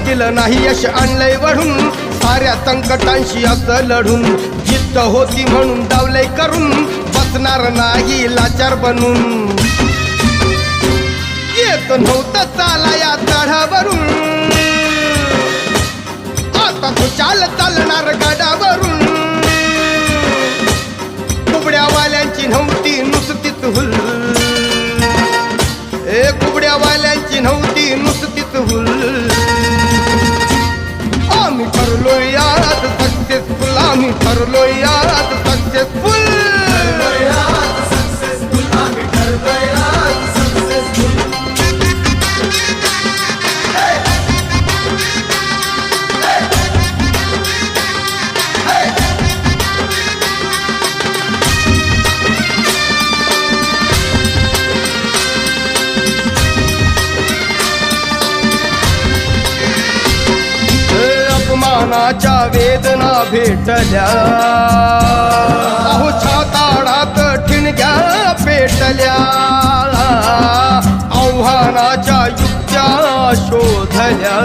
दिलं नाही यश आणलंय वढून साऱ्या संकटांशी असं लढून जिद्द होती म्हणून डावलंय करून बसणार नाही लाचार बनून येत नव्हतं चाला या चढावरून आता तू चालणार गडावरून कुबड्यावाल्यांची नव्हती नुसतीच हुल कुबड्यावाल्यांची नव्हती नुसतीच हुल आम्ही ठरलोय यात सक्सेसफुल आम्ही ठरलोय यात सक्सेसफुल अपमानाच्या वेदना भेटल्या अहो छाताडात ठिणग्या पेटल्या आव्हानाच्या युक्त्या शोधल्या